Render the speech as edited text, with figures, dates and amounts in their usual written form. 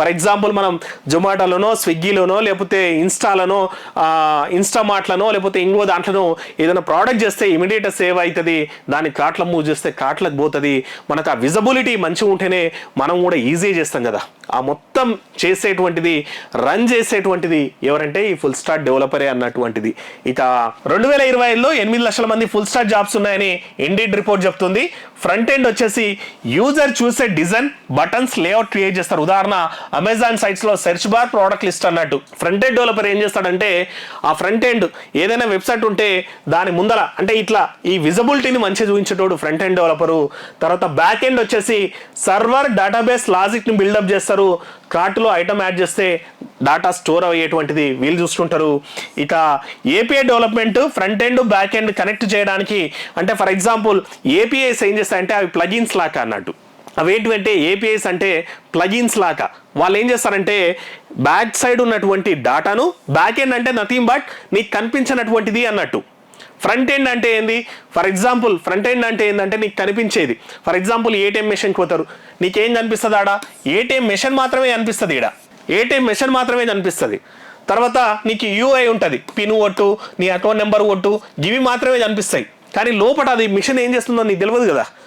For example మనం జొమాటోలోనో స్విగ్గీలోనో లేకపోతే ఇన్స్టామార్ట్లోనో లేకపోతే ఇంకో దాంట్లోనో ఏదైనా ప్రోడక్ట్ చేస్తే ఇమీడియట్ సేవ్ అవుతుంది, దాన్ని కార్ట్లో మూవ్ చేస్తే కార్ట్లకు పోతుంది. మనకు ఆ విజిబిలిటీ మంచిగా ఉంటేనే మనం కూడా ఈజీ చేస్తాం కదా. ఆ మొత్తం చేసేటువంటిది రన్ చేసేటువంటిది ఎవరంటే ఈ ఫుల్ స్టాక్ డెవలపరే అన్నటువంటిది. ఇక 2025లో 8 లక్షల మంది ఫుల్ స్టాక్ జాబ్స్ ఉన్నాయని ఇండీడ్ రిపోర్ట్ చెప్తుంది. ఫ్రంట్ ఎండ్ వచ్చేసి యూజర్ చూసే డిజైన్, బటన్స్, లేఅవుట్ క్రియేట్ చేస్తారు. ఉదాహరణ అమెజాన్ సైట్స్ లో సెర్చ్ బార్, ప్రోడక్ట్ లిస్ట్ అన్నట్టు. ఫ్రంట్ ఎండ్ డెవలపర్ ఏం చేస్తాడంటే ఆ ఫ్రంట్ ఎండ్ ఏదైనా వెబ్సైట్ ఉంటే దాని ముందర అంటే ఇట్లా ఈ విజిబిలిటీని మంచిగా చూపించేటోడు ఫ్రంట్ ఎండ్ డెవలపరు. తర్వాత బ్యాక్ ఎండ్ వచ్చేసి సర్వర్, డేటాబేస్, లాజిక్ ని బిల్డప్ చేస్తారు. కార్టులో ఐటమ్ యాడ్ చేస్తే డాటా స్టోర్ అయ్యేటువంటిది వీళ్ళు చూసుకుంటారు. ఇక API development front end back end connect చేయడానికి అంటే ఫర్ ఎగ్జాంపుల్ ఏపీఐస్ ఏం చేస్తాయంటే అవి ప్లగిన్స్ లాగా అన్నట్టు. అవి ఏంటంటే ఏపీఐస్ అంటే ప్లగిన్స్ లాగా. వాళ్ళు ఏం చేస్తారంటే బ్యాక్ సైడ్ ఉన్నటువంటి డాటాను, బ్యాక్ ఎండ్ అంటే నథింగ్ బట్ నీకు కనిపించినటువంటిది అన్నట్టు. ఫ్రంట్ ఎండ్ అంటే ఏంది? ఫర్ ఎగ్జాంపుల్ ఫ్రంట్ ఎండ్ అంటే ఏంటంటే నీకు కనిపించేది. ఫర్ ఎగ్జాంపుల్ ఏటీఎం మెషిన్కి పోతారు, నీకేం కనిపిస్తుంది ఆడ? ఏటీఎం మెషిన్ మాత్రమే కనిపిస్తుంది. ఈడ ఏటీఎం మెషిన్ మాత్రమే కనిపిస్తుంది. తర్వాత నీకు యూఐ ఉంటుంది, పిన్ కొట్టు, నీ అకౌంట్ నెంబర్ కొట్టు, ఇవి మాత్రమే కనిపిస్తాయి. కానీ లోపల అది మిషన్ ఏం చేస్తుందో నీకు తెలియదు కదా.